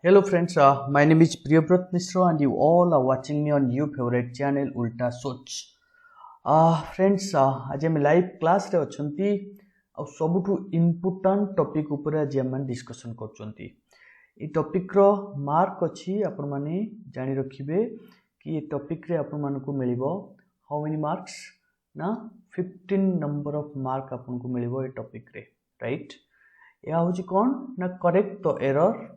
Hello friends, my name is Priyabrat Mishra and you all are watching me on your favorite channel Ulta Soch. Friends, आज हम live class रे अछंती आ सबुठु important topic ऊपर आज हम discussion करछंती. ए topic रो mark अछि आपण माने जानि रखिबे कि ए टॉपिक रे आपण मानको मिलिबो हाउ मेनी मार्क्स ना 15 नंबर ऑफ मार्क आपण को मिलिबो ए टॉपिक रे, राइट. या होची कोन ना करेक्ट तो एरर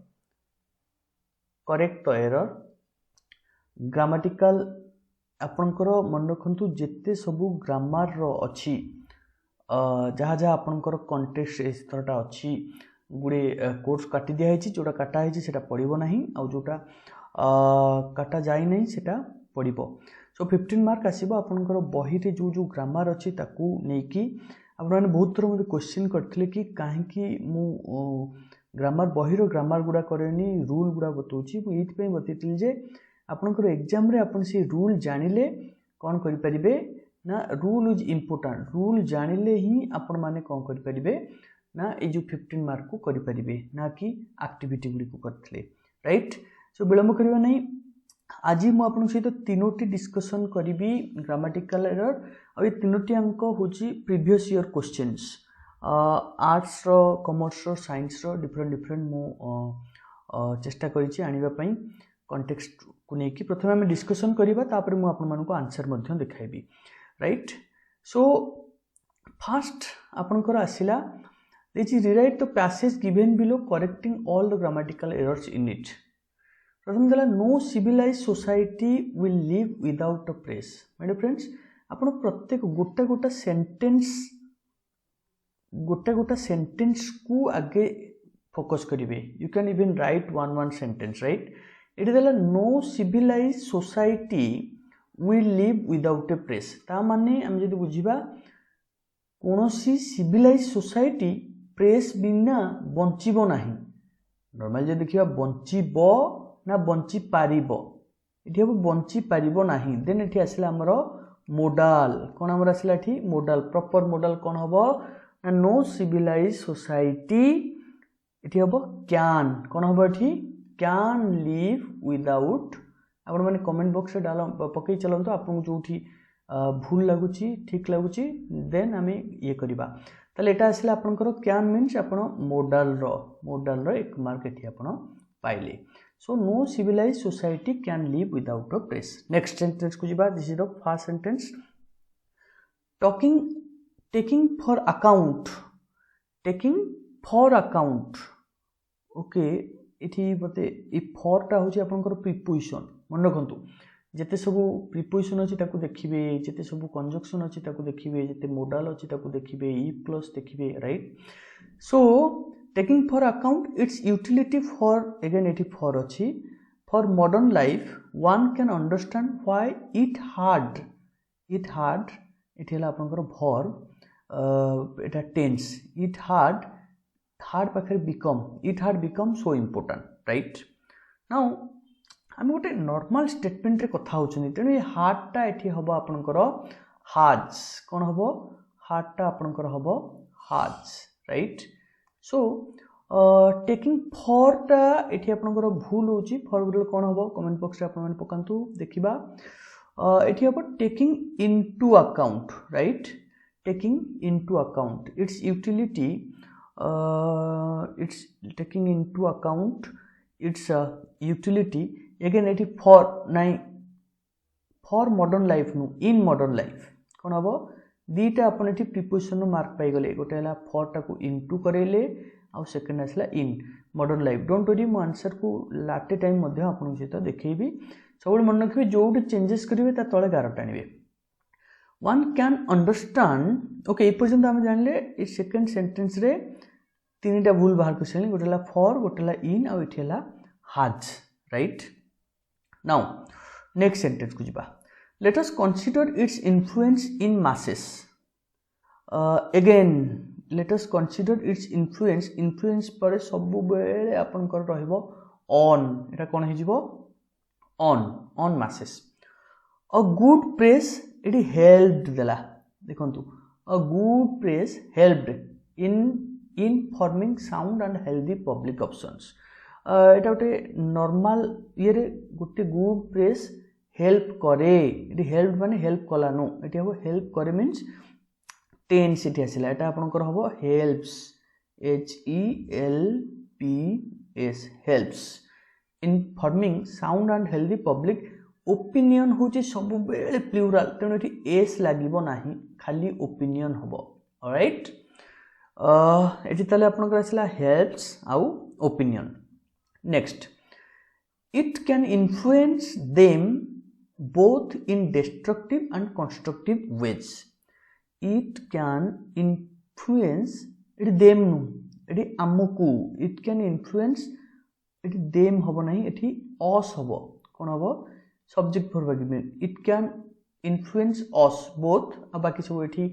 ग्रामाटिकल आपनकर मन रखु जिते सबू ग्रामर रो अच्छी जहाँ जहाँ आपनकर कंटेक्स्ट इस तरहटा अच्छी गुड़े कोर्स काटी दिया जोटा काटा है सेटा पड़ो ना आ जोटा काटा जाए नहीं सेटा पड़ो. सो 15 मार्क आसो आपनकर बही रे जो जो ग्रामर अच्छी ताकू नेकी आपने बहुत थर मुझे क्वेश्चन करते कि कहीं मु ग्रामर बही ग्रामर गुड़ा करेनी रूल गुड़ा बताऊँगी ये बतई जे आपनकर एग्जाम रे आपन से रूल जानिले कौन करें ना रूल इज इम्पोर्टेंट. रूल जानिले ही आपण माने कौन करें ना ये जो 15 मार्क को करें ना कि एक्टिविटी गुड़ी को करते, राइट. सो विलम्ब करवा नहीं आज मु आपन सहित तीनोटी डिस्कशन करी ग्रामाटिकल एरर और ये तीनोटी अंक होची प्रीवियस ईयर क्वेश्चंस आर्ट्स रो कॉमर्स रो साइंस रो डिफरेंट मु चेष्टा करिछि आनिबा पई कॉन्टेक्स्ट को नेकी प्रथम हम डिस्कशन करिबा तापर मु आपन मानको आंसर मध्य देखाइबी, राइट. सो फर्स्ट आपनकर आसिला this is rewrite the passage given below correcting all the grammatical errors in it. प्रथम देला no civilise society will live without a press. My dear friends आपण प्रत्येक गोटा सेंटेंस को आगे फोकस करिवे. You can even write one sentence, right. It देला no civilise society will live without a press. ता माने हम जदि बुझिबा कोनोसी सिविलाइज सोसाइटी प्रेस बिना बंचिबो नाही. नॉर्मल जे देखिबा बंचिबो ना बंची पारिबो, इठी हम बंची पारिबो नाही. देन इठी आसिला हमरो मोडाल कोन हमर आसिला इठी मोडाल प्रॉपर मोडाल कोन हबो ना नो सिविलाइज सोसाइटी इठी हबो कैन कोन हबो इठी कैन लिव विदाउट. आपण माने कमेंट बॉक्स रे डाल पकई चलंतो आपन जोठी भूल लागुची ठीक लागुची देन हमें ये करबा. ताले एटा आसिला आपनकर कैन मींस आपण मोडाल रो एक मार्क एठी आपण पाइले. So no civilized society can live without a press. Next sentence को जिबा. This is the first sentence. Taking for account. Okay, इठी बते इ for टा होची आपनकर प्रीपोजिशन. मन रखंतु जेते सब प्रीपोजिशन अछि ताकू देखिबे, जेते सब कंजक्शन अछि ताकू देखिबे, जेते मोडाल अछि ताकू देखिबे, ई प्लस देखिबे, right. So taking for account its utility for again it for achi for modern life one can understand why it had it hela apankar verb eta tense it had pakhare become so important, right. now हम गोटे normal statement रे कथा होचनी तेनु ये heart टा एठी हबो आपनकर हाज कोन हबो हार्ट टा आपनकर हबो हाज, राइट. सो टेकिंग फॉर टा एठी आपनकर भूल होची. फॉर गुडल कोन हबो कमेंट बॉक्स रे आपन माने पकांतु देखिबा. एठी हबो taking into account, right. Taking into account it's utility it's taking into account it's utility. Again एठी फॉर नाइ फॉर मॉडर्न लाइफ नु इन मॉडर्न लाइफ कोन हबो दीटा अपन एठी प्रीपोजिशन मार्क पाई गले. गोटे हला फॉर टाकू इनटू करेले आ सेकंड आसला in modern life. Don't worry मो आंसर को लाटे टाइम मध्ये आपन सहित देखैबी. सब मन रखिबे जोउटे चेंजेस करिवे ता तळे गार टानिबे. One can understand. ओके ए पर्यंत हम जानले ए सेकंड सेंटेंस रे तीनटा भूल बाहर करछले. गोटे हला फॉर, गोटे हला इन आ इठी हला हाज, राइट. नाउ नेक्स्ट सेंटेंस को जिबा. Let us consider its influence in masses. Again, let us consider its influence. Influence पर सब बेले अपन कर रहिबो on. एटा कोन हे जिवो on masses. A good press it helped देला. देखंतु a good press helped in forming sound and healthy public options. एटा गोटे normal ये गोटे गुड प्रेस हेल्प करे ये हेल्प माने हेल्प कलानु ये हम हेल्प करे मीन्स टेन्स ये आसला एटा आपनकर हम helps HELPS helps in forming sound and healthy public opinion हूँ सब बेले प्लूराल तेणु ये एस लगे ना खाली ओपिनियन हम ऑलराइट ये ताले आपनकर आसला हेल्प्स आउ opinion next it can influence them both in destructive and constructive ways it can influence it them it amuku it can influence it them hobo nahi ethi us hobo kon hobo subject verb agreement it can influence us both baki सब ethi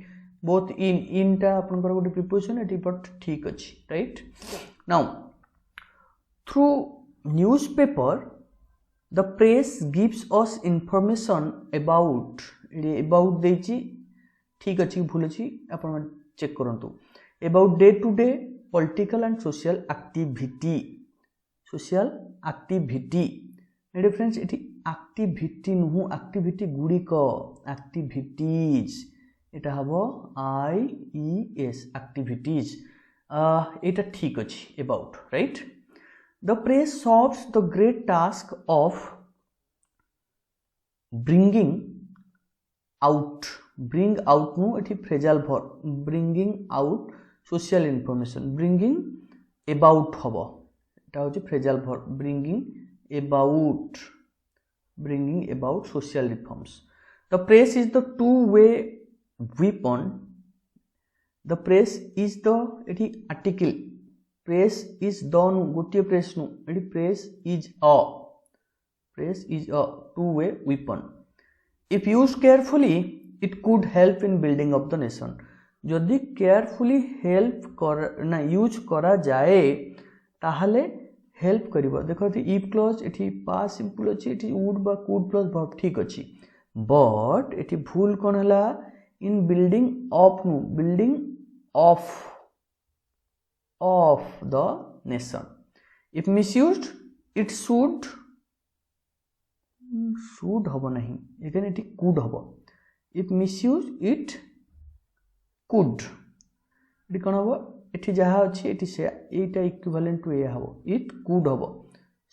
both in ta apanकर गोटे preposition ethi but ठीक अछि right now through newspaper the press gives us information about देछि ठीक अछि भूल अछि अपन चेक करंतु about day to day political and social activity एडे फ्रेंड्स एठी एक्टिविटी नु एक्टिविटी गुडी को एक्टिविटीज एटा हबो IES एक्टिविटीज एटा ठीक अछि about right the press solves the great task of bringing out bring out nu ethi phrasal verb bringing out social information bringing about hobo eta hoche phrasal verb bringing about social reforms the press is the two-way weapon the press is the ethi article press is done gotiye press nu ethi press is a two-way weapon if used carefully it could help in building up the nation जदि carefully help कर ना use करा जाए ताहले help करिवो देखो if clause एठी पास simple अछि एठी वुड बा कुड प्लस वर्ब ठीक अछि बट एठी भूल कोन हला इन बिल्डिंग ऑफ नु building of the nation if misused it should hobo nahi again it could hobo if misused it could it kon hobo एठी जहा अछि एठी से एटा इक्विवेलेंट टू ए हबो it could hobo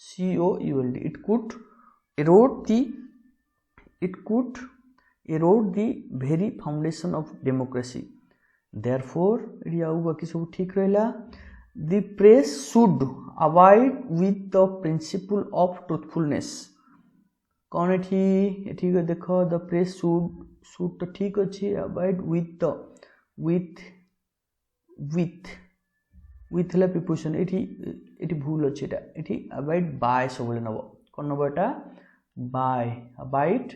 COULD it could erode the very foundation of democracy therefore एठी आउ बाकी सब ठीक रहला the press should abide with the principle of truthfulness कौन एठी देखो the press should तो ठीक अछि abide with the with La preposition एठी भूल अछि एटा एठी abide by सबले नबो कोन नबो एटा by abide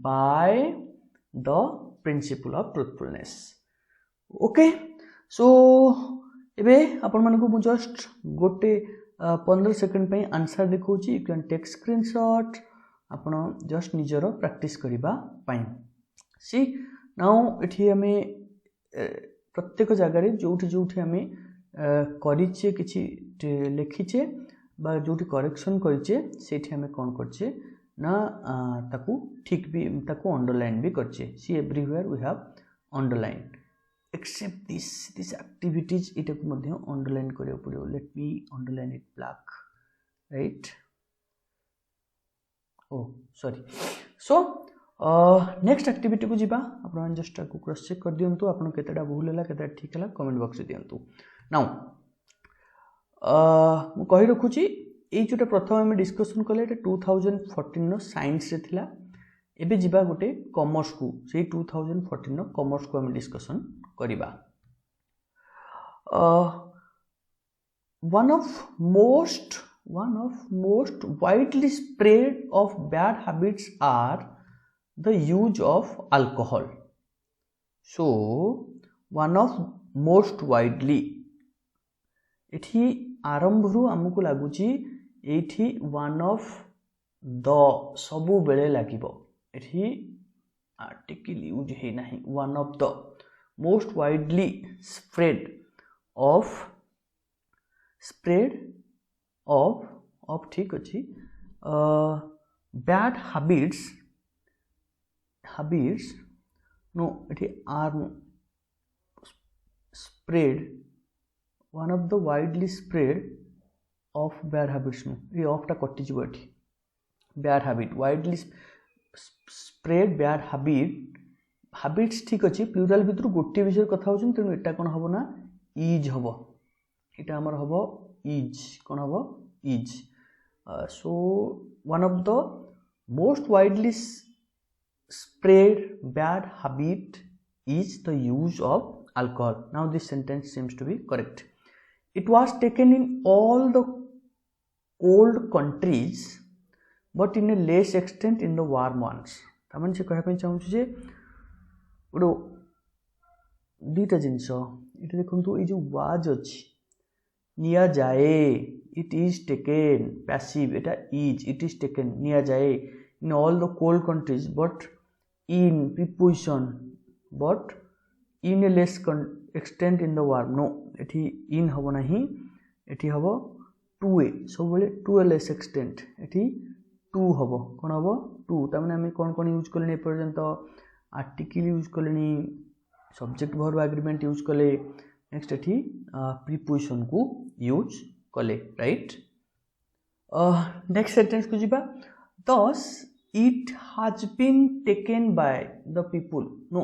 by the principle of truthfulness okay so एबे अपन मन को जस्ट गोटे 15 सेकंड पे आंसर देखौची यू कैन टेक स्क्रीनशॉट अपन जस्ट निजरो प्रैक्टिस करिबा पाई सी नाउ एठी हमें प्रत्येक जगह रे जोठी हमें करिचे किछि लिखिचे बा जोठी करेक्शन करिचे सेठी हमें कोन करचे ना ताकू ठीक भी ताकू अंडरलाइन भी करचे see everywhere we have underline except this activities it मध्ये underline करियो पड़ियो let me underline it black right oh sorry so next activity को जिबा आपण जस्ट को क्रॉस चेक कर दियंतु आपण केतेडा भूल हला केतेडा ठीक हला कमेंट बॉक्स रे दियंतु नाउ मु कहि रखुची ए जोटा प्रथम हम डिस्कशन कले 2014 नो साइंस रे थिला एबे जिबा गोटे कॉमर्स को से 2014 नो कॉमर्स को हम डिस्कशन करिबा one of most widely spread of bad habits are the use of alcohol so one of most widely एठी आरंभ रु हमकु लागुची एठी one of the सबु बेले लागिबो एठी आर्टिकल यूज हे नाही one of the most widely spread of ठीक अच्छी bad habits no it are spread one of the widely spread of bad habits no ये of टा कटि जीव एठी bad habit widely spread bad habits ठीक अच्छी प्लूराल भितर गोटे विषय कथा होचन तेनु एटा कोन हबो ना इज हबो एटा हमर हबो इज कोन हबो is so one of the most widely spread bad habit is the use of alcohol. Now this sentence seems to be correct. It was taken in all the cold countries but in a less extent in the warm ones. तामान से कहया पे चाहू जे ओडो दीटा जिंस इटे देखंतु ए जो was अछि निया जाए it is taken passive eta is it is taken niya jaye in all the cold countries but in preposition but in a less extent in the warm no ethi in hobo nahi ethi hobo to a so bole to a less extent ethi to hobo kon hobo to tamane ame kon use करले पर्यंत article use करले subject verb agreement use करले next एठी preposition को use कले right next sentence को जीबा thus it has been taken by the people no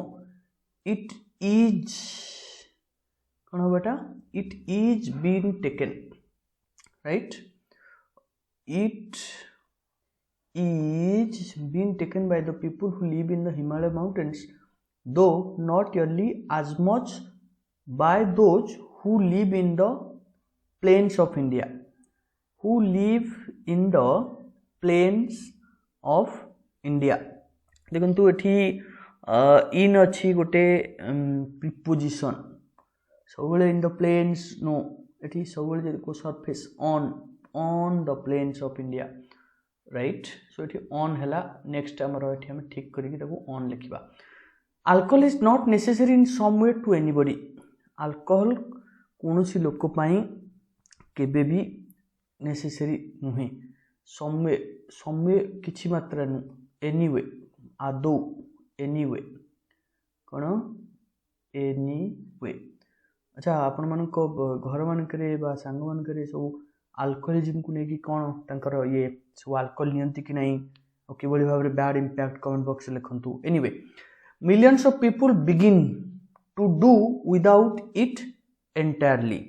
it is कोन बेटा it is been taken right it is been taken by the people who live in the Himalaya mountains though not nearly as much by those who live in the plains of India who live in the plains of India देखंतु एठी इन अछि गोटे preposition सबले in the planes no एठी सबले को surface on the plains of India right so एठी on हला नेक्स्ट हमर एठी हम ठीक करी ताको on लिखिबा alcohol is not necessary in some way to anybody alcohol कोनोसी लोक पई केबे भी नेसेसरी नुहे सम्वे किछि मात्रा नु एनीवे आदो एनीवे कोन एनीवे अच्छा आपण मन को घर मान करे बा संग मान करे सब अल्कोहोलिज्म को नेकी कोन तांकर ये सब अल्कोहल नियंती कि नहीं और केबोली भाबरे बैड इंपैक्ट कमेंट बॉक्स लिखंतु anyway millions of people begin to do without it entirely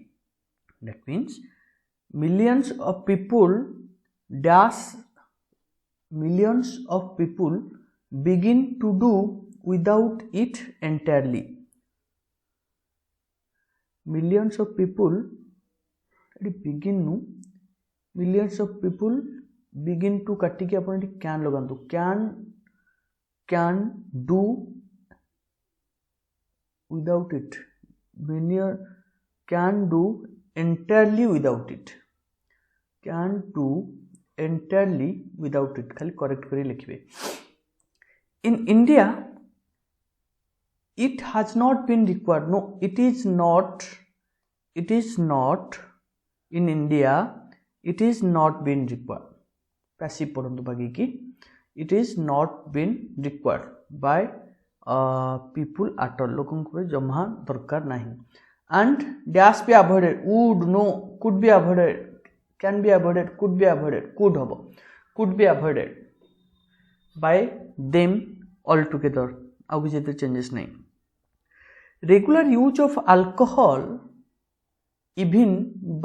that means millions of people begin to do without it entirely millions of people millions of people begin to काटी के अपन can लगांतु can do without it can do entirely without it can do entirely without it खाली correct करी लिखिबे in India it has not been required no it is not in India it is not been required passive पढ़ंतु बाकी की it is not been required by people at all लोगों को जमा दरकार नहीं and dash be avoided would no could be avoided can be avoided could be avoided could be avoided by them altogether आउ किसी changes नहीं regular use of alcohol even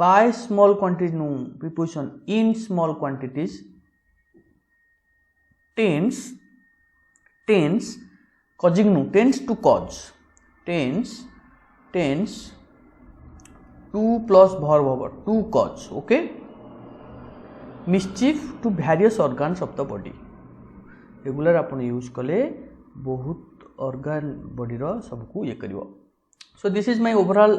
by small quantities no preposition in small quantities tends causing no tends to cause tends to plus verb over to cause okay mischief to various organs of the body regular आपण use कले बहुत organ body रो सबको ये करिवो so this is my overall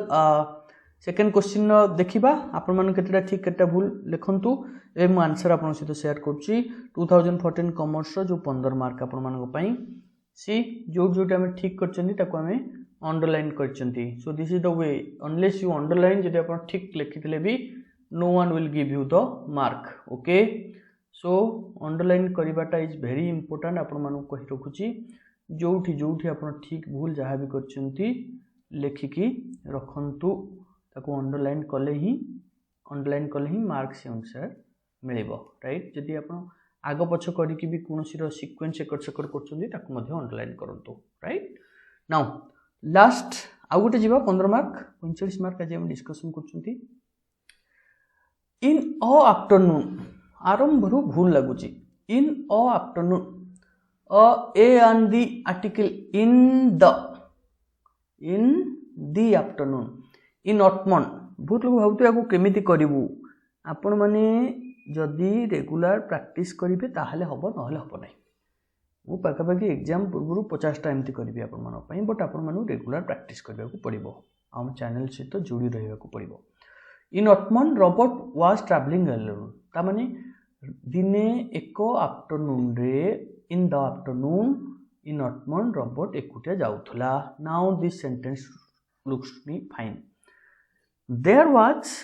second question देखिबा आपण मन केतेटा ठीक केतेटा भूल लिखंतु ए मु आंसर आपण सहित शेयर करछि 2014 कॉमर्स रो जो 15 मार्क आपण मन पई सी जो जोटा हम ठीक करचंती ताको हमें अंडरलाइन करचंती so this is the way unless you underline जदि आपण ठीक लिखितले भी no one will give you the mark. Okay, so underline करवाटा इज वेरी इंपोर्टेंट आपण मानु कहि रखुची जोठी जोठी आपण ठीक भूल जहाँ भी करचंती लेखिकी रखंतु ताको अंडरलाइन कले ही मार्क से अनुसार मिलिबो राइट जदि आपण आग पछ करिकि भी कोनोसी रो सीक्वेंस एकड़ सेकड़ करचंती ताको मध्ये अंडरलाइन करंतु राइट नाउ लास्ट आ गोटे जीवा 15 मार्क 45 मार्क आज हम डिस्कशन करचंती इन अ आफ्टरनून आरंभ रु भूल लागुची in a afternoon a and the article in the afternoon in autumn बहुत लोग भावते या केमिति करिवु आपण माने जदि रेगुलर प्रैक्टिस करिवे ताहले हबो नहले हबो नै मु पाखापाखि एग्जाम पूर्व 50टा एमती करी आपण मन पई बट आपण मानु रेगुलर प्रैक्टिस करबा को पड़िबो हम चैनल सहित जोड़ी रहबा को पड़िबो in autumn Robert was travelling alone ता माने दिने एक आफ्टरनून रे in the afternoon in autumn Robert एकुटिया जाउथला now this sentence looks me fine there was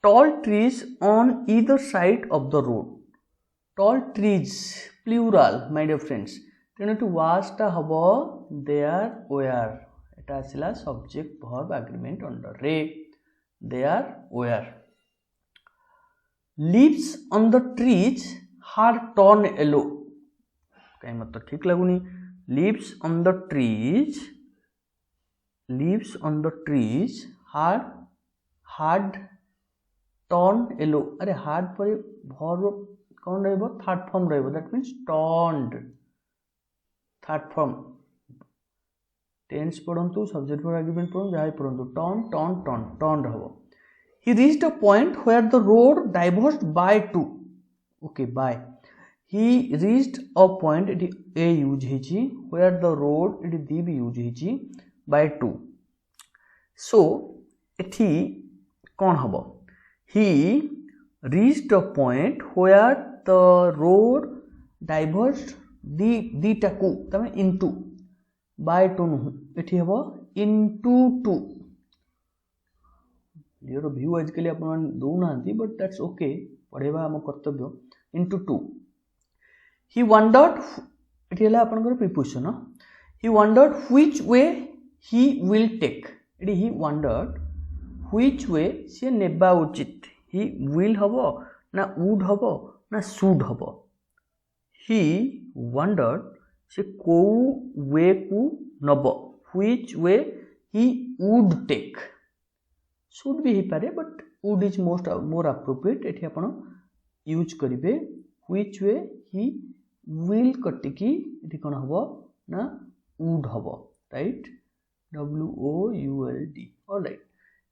tall trees on either side of the road tall trees plural my dear friends तेणु to was टा हबो there were Etah आसिला subject verb agreement under रे there were leaves on the trees had turned yellow कहीं मतलब ठीक लगुनी leaves on the trees had turn yellow अरे had पर वर्ब कौन रहबो थर्ड फॉर्म रहबो that means turned third form tense पढ़ंतु सब्जेक्ट वर्ब एग्रीमेंट पढ़ो जाय पढ़ंतु टर्न रहबो he reached a point where the road diverged by two okay by he reached a point it a use हिची where the road it दी भी use हिची by two सो एठी कौन हबो he reached a point where the road diverged the taku तमें into by two नु एठी हबो into two ये रो व्यू आज के लिए अपन दो नांती बट दैट्स ओके पढ़ेबा हम कर्तव्य into two he wondered एठी हला अपन को preposition he wondered which way he will take एठी he wondered which way से नेबा उचित he will हबो ना would हबो ना should हबो he wondered से को way को नबो which way he would take should भी ही पारे but would is more appropriate एठी आपण यूज करिवे which way he will कटिकी एठी कोन हबो ना would हबो right WOULD all right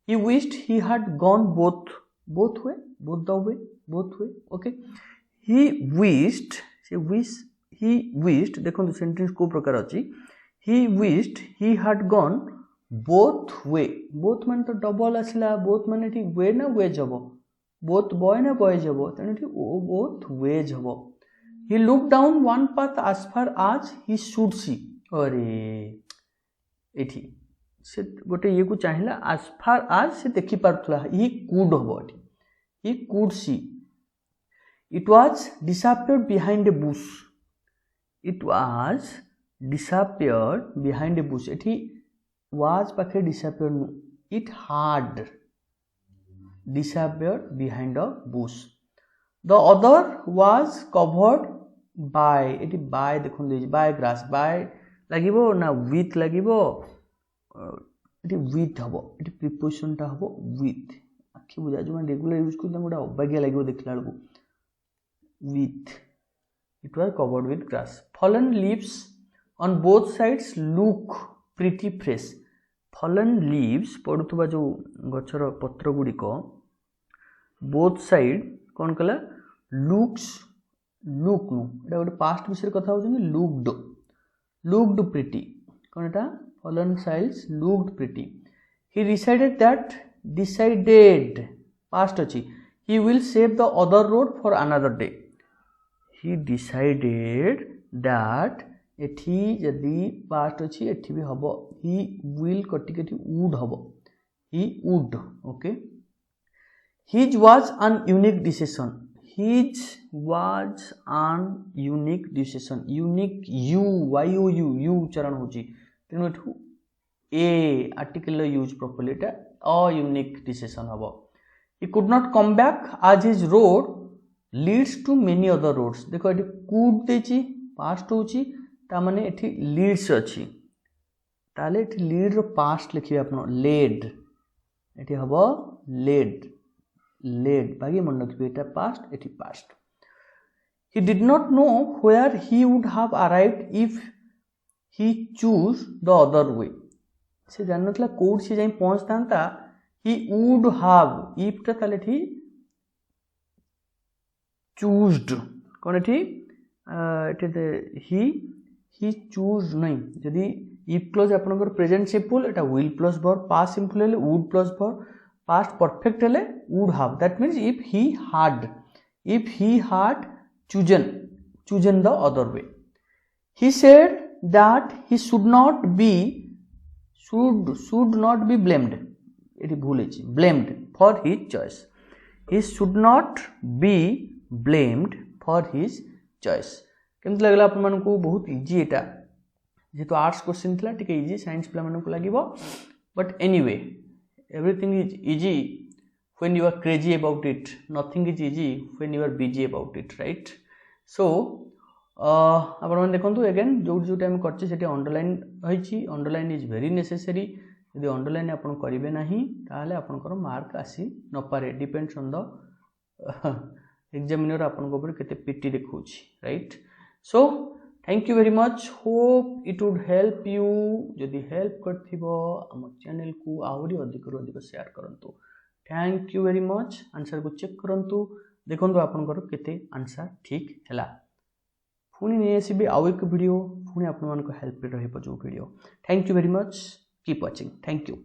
he wished he had gone both way okay he wished देखो सेंटेंस को प्रकार अछि he wished he had gone both way both मान तो डबल आसला both मान एठी way ना ways हबो both boy ना boys हबो तने एठी both ways हबो he looked down one path as far as he should see अरे एठी से गोटे ये को चाहिला as far as से देखि पारथला ही could हबो he could see it was disappeared behind a bush एठी was पाखे disappeared नु it had disappeared behind a bush the other was covered by एठी by देखुन दे by grass by लागिबो ना with लागिबो एटी विथ हबो एटी प्रीपोजिशन टा हबो with आखि बुझा जो मैं रेगुलर यूज करता गोटा अबाग्या लागो देखला लको with it was covered with grass fallen leaves on both sides look pretty fresh fallen leaves पड़ुथबा जो गछर पत्र गुडी को बोथ साइड कोन कला लुक्स लुक नु एटा गोटे पास्ट विषय कथा होजनी looked pretty cone Etah fallen sides looked pretty he decided past achi he will save the other road for another day he decided that एठी यदि past अछि एठी भी हबो he will कटि कटि would हबो he would okay his was an unique decision. His was an unique decision. Unique u u उच्चारण होची तेणु एठू ए article use properly Etah a unique decision हबो. He could not come back as his road leads to many other roads. देखो एठी could देची past होची ता माने एठी leads अछि ताले एठी lead रो past लिखिबे आपण led एठी हबो led बाकी मन रखिबे एटा past एठी past. He did not know where he would have arrived if he chose the other way. से जाननतला कोड से जाई पहुंचतांता he would have if टा ताले एठी choosed कोन एठी एठी he choose नहीं यदि if क्लोज आपनकर present simple Etah will plus verb past simple हेले would plus verb past perfect हेले would have. That means if he had chosen the other way. He said that he should not be blamed. It is भूल है blamed for his choice. He should not be blamed for his choice. केमत लगला अपन मन को बहुत easy एटा जेतो arts question थिला टिके easy science प्ला मन को लागिवो but anyway everything is easy when you are crazy about it. Nothing is easy when you are busy about it, right? So आपण मन देखंतु अगेन जो टाइम करछि सेठी अंडरलाइन होइछि. Underline is very necessary. यदि अंडरलाइन आपण करिवे नाही ताले आपनकर मार्क आसी न पारे. डिपेंड्स ऑन द एग्जामिनर आपन को ऊपर केते पीटी देखौछि, right? So thank you very much. Hope it would help you. जदि हेल्प करथिबो हम चैनल को आहुरी अधिक रु अधिक शेयर करंतु. Thank you very much. Answer को चेक करंतु देखंतु आपनकर केते आंसर ठीक हैला. पुणी नहीं आसबि आउ एक वीडियो पुणी आपन मन को हेल्प रहइबो जो video. Thank you very much. Keep watching. Thank you.